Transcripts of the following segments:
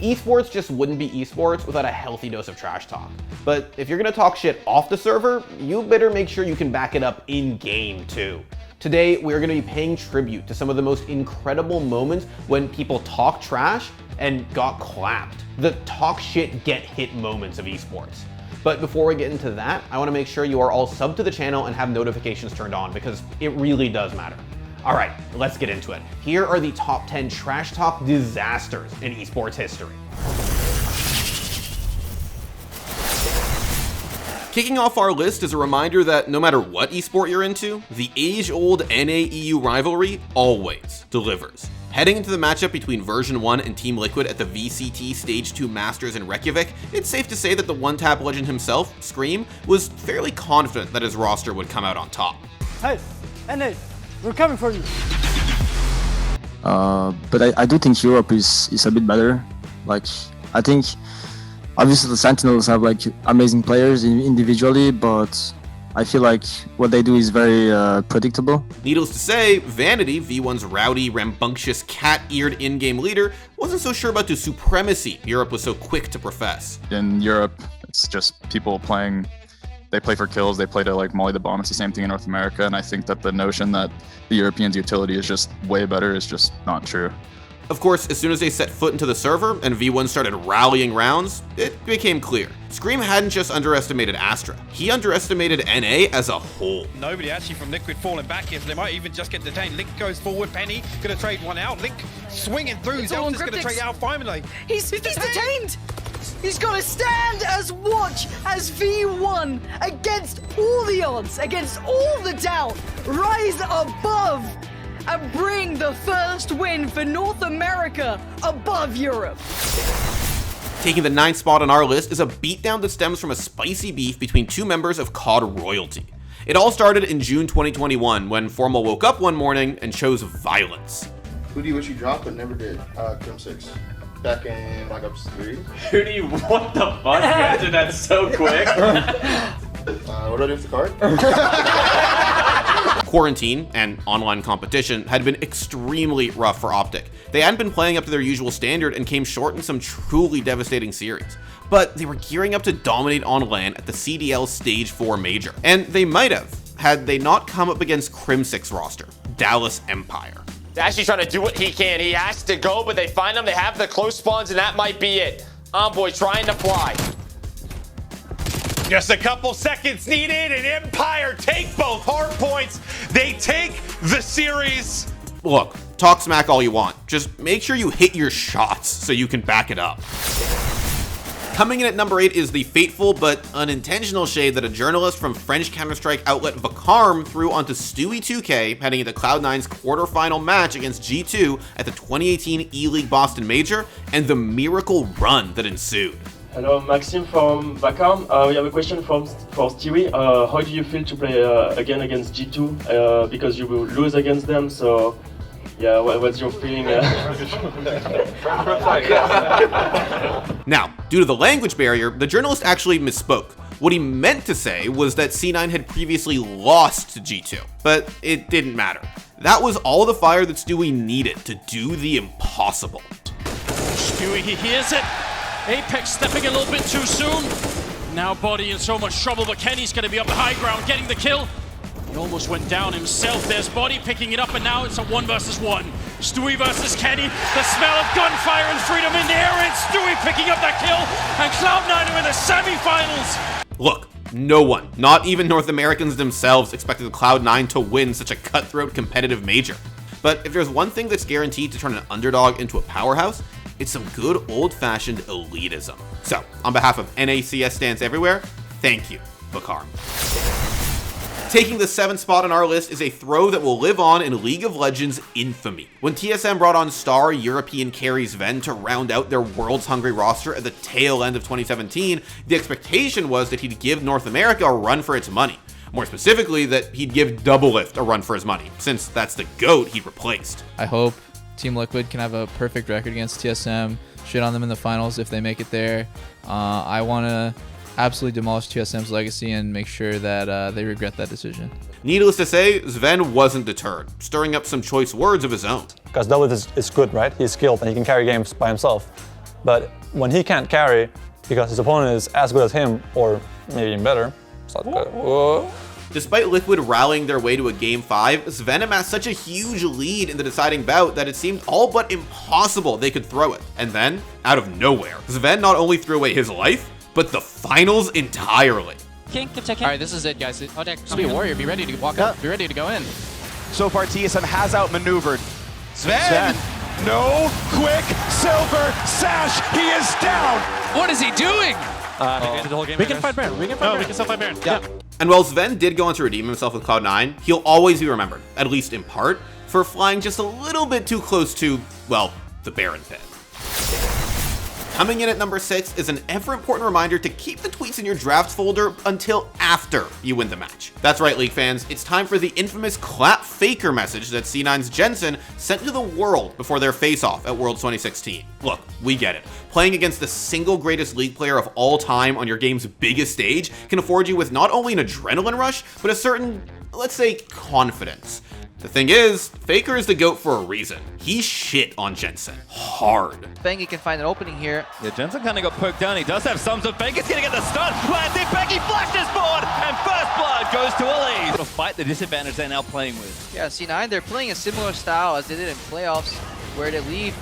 Esports just wouldn't be esports without a healthy dose of trash talk. But if you're gonna talk shit off the server, you better make sure you can back it up in game too. Today, we're gonna be paying tribute to some of the most incredible moments when people talk trash and got clapped. The talk shit, get hit moments of esports. But before we get into that, I wanna make sure you are all subbed to the channel and have notifications turned on because it really does matter. All right, let's get into it. Here are the top 10 trash talk disasters in esports history. Kicking off our list is a reminder that no matter what esport you're into, the age-old NA-EU rivalry always delivers. Heading into the matchup between version 1 and Team Liquid at the VCT Stage 2 Masters in Reykjavik, it's safe to say that the one-tap legend himself, Scream, was fairly confident that his roster would come out on top. Hey, NA, we're coming for you. But I do think Europe is a bit better. Like, I think obviously the Sentinels have like amazing players individually, but I feel like what they do is very predictable. Needless to say, Vanity, V1's rowdy, rambunctious, cat-eared in-game leader, wasn't so sure about the supremacy Europe was so quick to profess. In Europe, it's just people playing. They play for kills, they play to like molly the bomb. It's the same thing in North America, and I think that the notion that the Europeans' utility is just way better is just not true. Of course, as soon as they set foot into the server and V1 started rallying rounds, it became clear. Scream hadn't just underestimated Astra, he underestimated NA as a whole. Nobody actually from Liquid falling back here, so they might even just get detained. Link goes forward, Penny gonna trade one out. Link swinging through, Zelda's gonna trade out finally. He's detained! He's got to stand as watch as V1 against all the odds, against all the doubt, rise above and bring the first win for North America above Europe. Taking the 9th spot on our list is a beatdown that stems from a spicy beef between two members of COD royalty. It all started in June 2021 when Formal woke up one morning and chose violence. Who do you wish you dropped but never did? Crim 6. Back in Black Ops 3. Who do you, what the fuck? You answered that so quick. What do I do with the card? Quarantine and online competition had been extremely rough for OpTic. They hadn't been playing up to their usual standard and came short in some truly devastating series. But they were gearing up to dominate on LAN at the CDL Stage 4 Major. And they might have, had they not come up against Crim 6 roster, Dallas Empire. Actually trying to do what he can. He has to go, but they find him. They have the close spawns, and that might be it. Envoy trying to fly. Just a couple seconds needed, and Empire take both hard points. They take the series. Look, talk smack all you want. Just make sure you hit your shots so you can back it up. Coming in at number 8 is the fateful but unintentional shade that a journalist from French Counter-Strike outlet Viscant threw onto Stewie 2K heading into Cloud9's quarterfinal match against G2 at the 2018 E-League Boston Major and the miracle run that ensued. Hello, Maxime from Viscant. We have a question for Stewie. How do you feel to play again against G2? Because you will lose against them, so yeah, what's your feeling? Now, due to the language barrier, the journalist actually misspoke. What he meant to say was that C9 had previously lost to G2, but it didn't matter. That was all the fire that Stewie needed to do the impossible. Stewie, he hears it. Apex stepping a little bit too soon. Now Body in so much trouble, but Kenny's going to be up the high ground, getting the kill. He almost went down himself. There's Body picking it up, and now it's a 1 versus 1. Stewie versus Kenny. The smell of gunfire and freedom in the air, and Stewie picking up that kill, and Cloud9 are in the semifinals. Look, no one, not even North Americans themselves, expected Cloud9 to win such a cutthroat competitive major. But if there's one thing that's guaranteed to turn an underdog into a powerhouse, it's some good old-fashioned elitism. So, on behalf of NACS stands everywhere, thank you, Bakar. Taking the 7th spot on our list is a throw that will live on in League of Legends infamy. When TSM brought on star European carry Sven to round out their world's hungry roster at the tail end of 2017, the expectation was that he'd give North America a run for its money. More specifically, that he'd give Doublelift a run for his money, since that's the GOAT he'd replaced. I hope Team Liquid can have a perfect record against TSM, shit on them in the finals if they make it there. I want to absolutely demolish TSM's legacy and make sure that they regret that decision. Needless to say, Sven wasn't deterred, stirring up some choice words of his own. Because Doublelift is good, right? He's skilled and he can carry games by himself. But when he can't carry because his opponent is as good as him, or maybe even better, it's not good. Whoa. Despite Liquid rallying their way to a Game 5, Sven amassed such a huge lead in the deciding bout that it seemed all but impossible they could throw it. And then, out of nowhere, Sven not only threw away his life, but the finals entirely. Alright, this is it, guys. Just be a warrior. Be ready to walk up. Be ready to go in. So far, TSM has outmaneuvered. Sven! No quick silver sash. He is down. What is he doing? We can fight Baron. We can still fight Baron. Yeah. And while Sven did go on to redeem himself with Cloud9, he'll always be remembered, at least in part, for flying just a little bit too close to, well, the Baron pit. Coming in at number 6 is an ever important reminder to keep the tweets in your drafts folder until after you win the match. That's right, League fans, it's time for the infamous clap faker message that C9's Jensen sent to the world before their face-off at Worlds 2016. Look, we get it. Playing against the single greatest League player of all time on your game's biggest stage can afford you with not only an adrenaline rush, but a certain, let's say, confidence. The thing is, Faker is the GOAT for a reason. He shit on Jensen hard. Bengi can find an opening here. Yeah, Jensen kind of got poked down. He does have some, so Faker's gonna get the stun. Landing, Bengi flashes forward, and first blood goes to Elise. To fight the disadvantage they're now playing with. Yeah, C9, they're playing a similar style as they did in playoffs, where they leave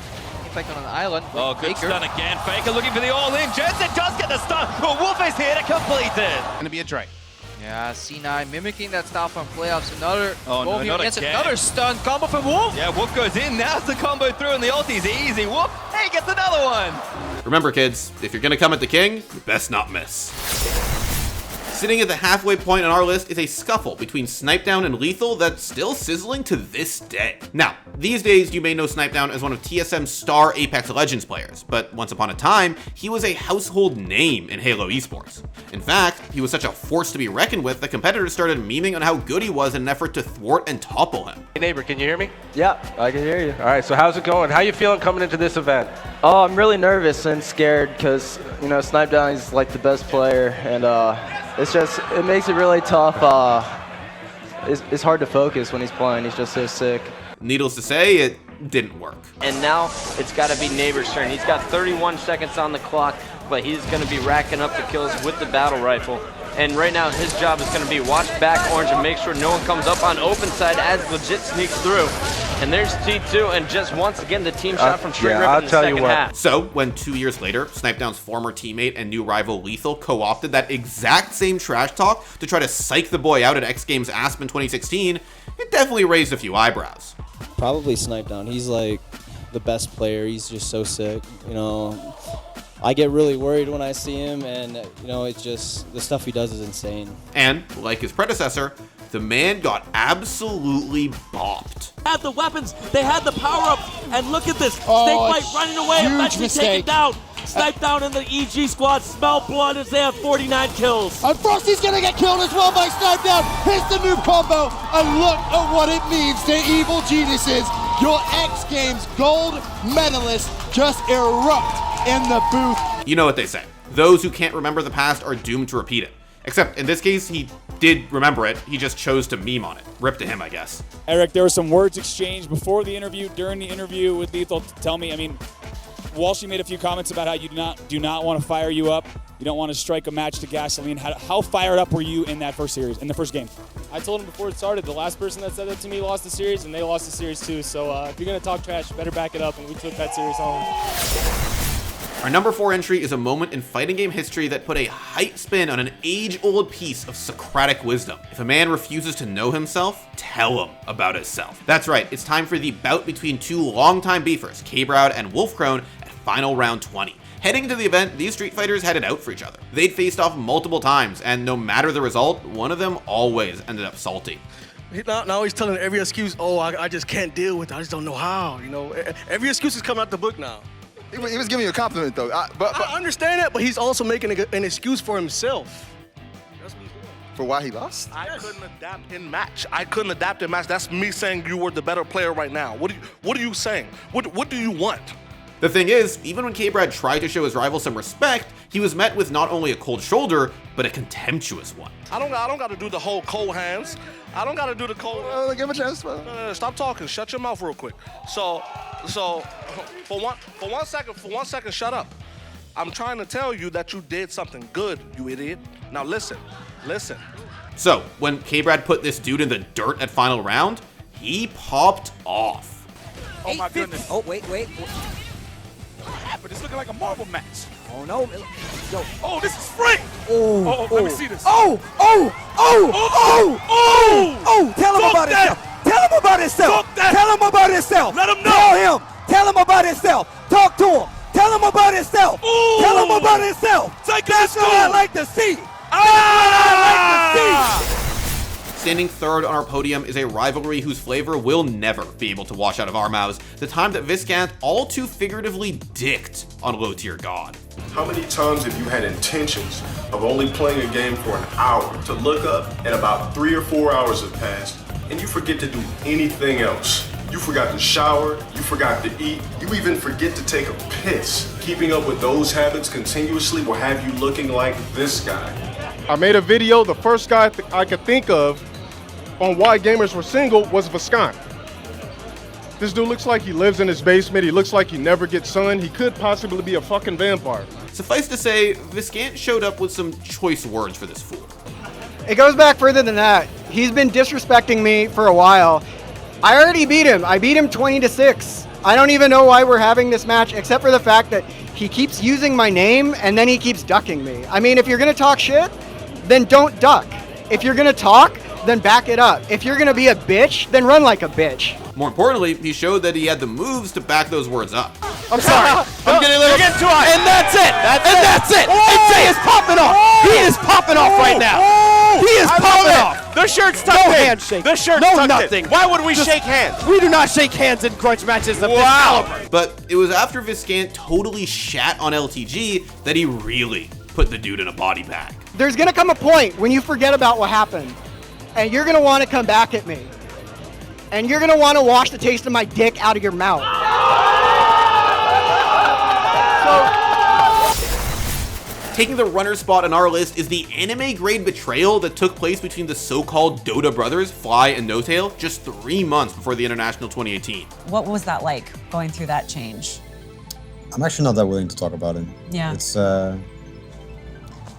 Impact on an island. Oh, good stun again. Faker looking for the all-in. Jensen does get the stun, but Wolf is here to complete it. Gonna be a Drake. Yeah, C9 mimicking that style from playoffs. Another not against again. another stun combo from Wolf. Yeah, Wolf goes in. Now's the combo through, and the ulti's easy. Wolf, hey, gets another one. Remember, kids, if you're gonna come at the king, you best not miss. Sitting at the halfway point on our list is a scuffle between Snipedown and Lethal that's still sizzling to this day. Now, these days you may know Snipedown as one of TSM's star Apex Legends players, but once upon a time, he was a household name in Halo Esports. In fact, he was such a force to be reckoned with that competitors started memeing on how good he was in an effort to thwart and topple him. Hey neighbor, can you hear me? Yeah, I can hear you. All right, so how's it going? How you feeling coming into this event? Oh, I'm really nervous and scared because, you know, Snipedown is like the best player, and it makes it really tough. It's hard to focus when he's playing. He's just so sick. Needless to say, it didn't work. And now it's got to be Neighbor's turn. He's got 31 seconds on the clock, but he's going to be racking up the kills with the battle rifle. And right now his job is going to be watch back orange and make sure no one comes up on open side as Legit sneaks through. And there's T2, and just once again the team shot from straight rip in the second half. So when 2 years later, Snipedown's former teammate and new rival Lethal co-opted that exact same trash talk to try to psych the boy out at X Games Aspen 2016, it definitely raised a few eyebrows. Probably Snipedown. He's like the best player. He's just so sick. You know, I get really worried when I see him, and you know, it's just the stuff he does is insane. And like his predecessor, the man got absolutely bopped. They had the weapons, they had the power-ups, and look at this. Snakebite running away, eventually taken down. Snipedown in the EG squad, smell blood as they have 49 kills. And Frosty's gonna get killed as well by Snipedown. Here's the new combo, and look at what it means to Evil Geniuses. Your X Games gold medalists just erupt in the booth. You know what they say. Those who can't remember the past are doomed to repeat it. Except in this case, he did remember it. He just chose to meme on it. Rip to him, I guess. Eric, there were some words exchanged before the interview, during the interview with Lethal. Tell me, I mean, Walshy made a few comments about how you do not want to fire you up. You don't want to strike a match to gasoline. How fired up were you in that first series, in the first game? I told him before it started, the last person that said that to me lost the series, and they lost the series too. So if you're going to talk trash, you better back it up, and we took that series home. Our number 4 entry is a moment in fighting game history that put a hype spin on an age-old piece of Socratic wisdom. If a man refuses to know himself, tell him about himself. That's right, it's time for the bout between two longtime beefers, K-Brown and Wolfcrone, at final round 20. Heading into the event, these Street Fighters had it out for each other. They'd faced off multiple times, and no matter the result, one of them always ended up salty. Now he's telling every excuse, oh, I just can't deal with it, I just don't know how, you know. Every excuse is coming out the book now. He was giving you a compliment, though. But I understand that, but he's also making an excuse for himself. That's what he's doing. For why he lost? I couldn't adapt in match. That's me saying you were the better player right now. What are you saying? What do you want? The thing is, even when K-Brad tried to show his rival some respect, he was met with not only a cold shoulder, but a contemptuous one. I don't got to do the whole cold hands. I don't got to do the cold. Give him a chance. Stop talking. Shut your mouth real quick. So for one second, shut up. I'm trying to tell you that you did something good, you idiot. Now listen. So when K-Brad put this dude in the dirt at final round, he popped off. Oh my goodness. Oh, wait. What happened? It's looking like a marble match. Oh no. Yo. Oh, this is free. Oh, let me see this. Oh! Tell him about himself. Tell him about himself. Tell him about himself. Let him know. Tell him about himself. Talk to him. Tell him about himself. Ooh. Tell him about himself. That's what I like to see. Standing third on our podium is a rivalry whose flavor will never be able to wash out of our mouths. The time that Viscant all too figuratively dicked on a low-tier god. How many times have you had intentions of only playing a game for an hour to look up and about 3 or 4 hours have passed and you forget to do anything else? You forgot to shower, you forgot to eat, you even forget to take a piss. Keeping up with those habits continuously will have you looking like this guy. I made a video, the first guy I could think of on why gamers were single was Viscant. This dude looks like he lives in his basement, he looks like he never gets sun, he could possibly be a fucking vampire. Suffice to say, Viscant showed up with some choice words for this fool. It goes back further than that. He's been disrespecting me for a while. I already beat him. I beat him 20-6. I don't even know why we're having this match, except for the fact that he keeps using my name and then he keeps ducking me. I mean, if you're gonna talk shit, then don't duck. If you're gonna talk, then back it up. If you're gonna be a bitch, then run like a bitch. More importantly, he showed that he had the moves to back those words up. I'm sorry. I'm getting a little. You're getting too high. And that's it. That's it. Oh. And Jay is popping off. He is popping off right now. He is popping off. The shirt's tucked in. No handshake. The shirt's no tucked nothing. in. Why would we shake hands? We do not shake hands in grudge matches of this caliber. But it was after Viscant totally shat on LTG that he really put the dude in a body bag. There's gonna come a point when you forget about what happened, and you're gonna want to come back at me, and you're gonna want to wash the taste of my dick out of your mouth. Taking the runner spot on our list is the anime-grade betrayal that took place between the so-called Dota brothers, Fly and No-Tail, just 3 months before the International 2018. What was that like, going through that change? I'm actually not that willing to talk about it. Yeah. It's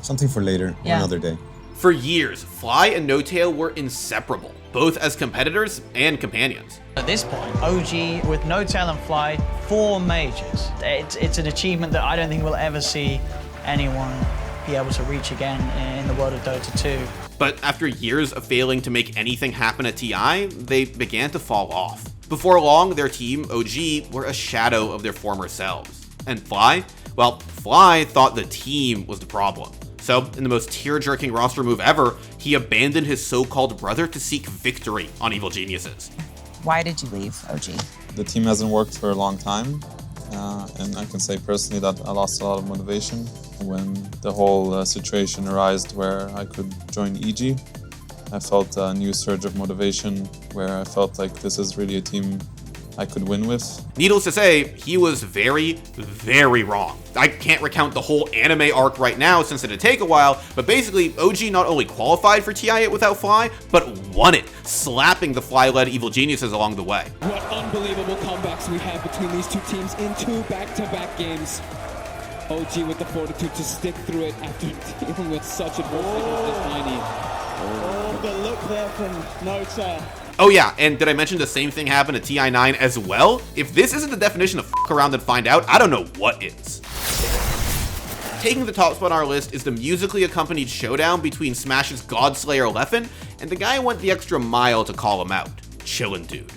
something for later, or another day. For years, Fly and No-Tail were inseparable, both as competitors and companions. At this point, OG with No-Tail and Fly, 4 majors. It's an achievement that I don't think we'll ever see anyone be able to reach again in the world of Dota 2. But after years of failing to make anything happen at TI, they began to fall off. Before long, their team, OG, were a shadow of their former selves. And Fly? Well, Fly thought the team was the problem. So, in the most tear-jerking roster move ever, he abandoned his so-called brother to seek victory on Evil Geniuses. Why did you leave OG? The team hasn't worked for a long time, and I can say personally that I lost a lot of motivation when the whole situation arose where I could join EG. I felt a new surge of motivation where I felt like this is really a team I could win with. Needless to say, he was very, very wrong. I can't recount the whole anime arc right now since it'd take a while, but basically, OG not only qualified for TI without Fly, but won it, slapping the Fly-led Evil Geniuses along the way. What unbelievable comebacks we have between these two teams in 2 back-to-back games. OG with the fortitude to stick through it after dealing with such adversity as this Tiny. Oh, the look there from No-Tail. Oh yeah, and did I mention the same thing happened at TI9 as well? If this isn't the definition of f*** around and find out, I don't know what is. Taking the top spot on our list is the musically accompanied showdown between Smash's Godslayer Leffen and the guy who went the extra mile to call him out, Chillin Dude.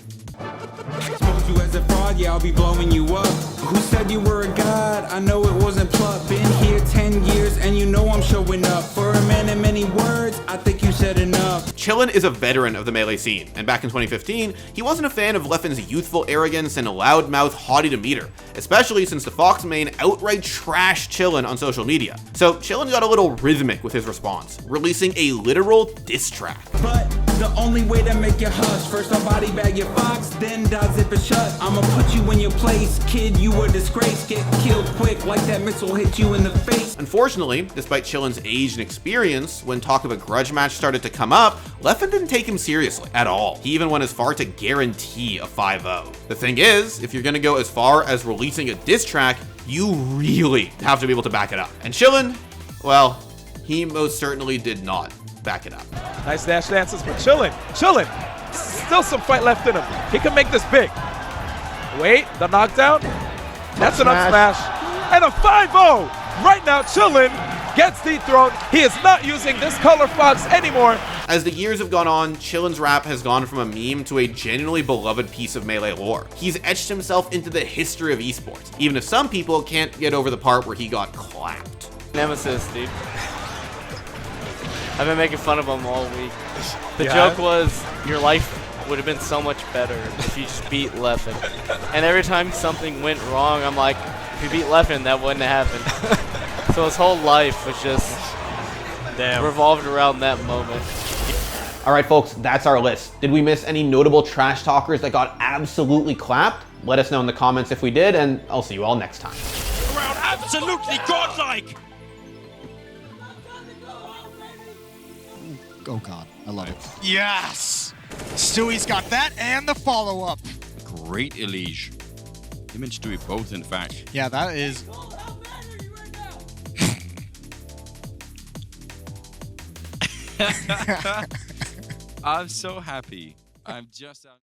Expose you as a fraud, yeah, I'll be blowing you up. Who said you were a god? I know it wasn't pluck. Been here 10 years and you know I'm showing up. For a man of many words, I think you said enough. Chillin is a veteran of the melee scene, and back in 2015, he wasn't a fan of Leffen's youthful arrogance and loudmouth, haughty demeanor, especially since the Fox main outright trashed Chillin on social media. So Chillin got a little rhythmic with his response, releasing a literal diss track. But the only way to make you hush, first I'll body bag your fox, then dot zip it shut. I'ma put you in your place, kid, you a disgrace. Get killed quick like that missile hit you in the face. Unfortunately, despite Chillin's age and experience, when talk of a grudge match started to come up, Leffen didn't take him seriously at all. He even went as far to guarantee a 5-0. The thing is, if you're gonna go as far as releasing a diss track, you really have to be able to back it up. And Chillin, well, he most certainly did not back it up. Nice dash dances for Chillin. Chillin, still some fight left in him. He can make this big. Wait, the knockdown. That's an up smash. And a 5-0. Right now, Chillin gets dethroned. He is not using this color fox anymore. As the years have gone on, Chillin's rap has gone from a meme to a genuinely beloved piece of Melee lore. He's etched himself into the history of esports, even if some people can't get over the part where he got clapped. Nemesis, dude. I've been making fun of him all week. The joke was, your life would have been so much better if you just beat Leffen. And every time something went wrong, I'm like, if you beat Leffen, that wouldn't have happened. So his whole life was just revolved around that moment. Alright folks, that's our list. Did we miss any notable trash talkers that got absolutely clapped? Let us know in the comments if we did, and I'll see you all next time. Around absolutely godlike. Oh God, I love it. Yes! Stewie's got that and the follow-up. Great Elige. Him and Stewie both, in fact. Yeah, that is... I'm so happy. I'm just out.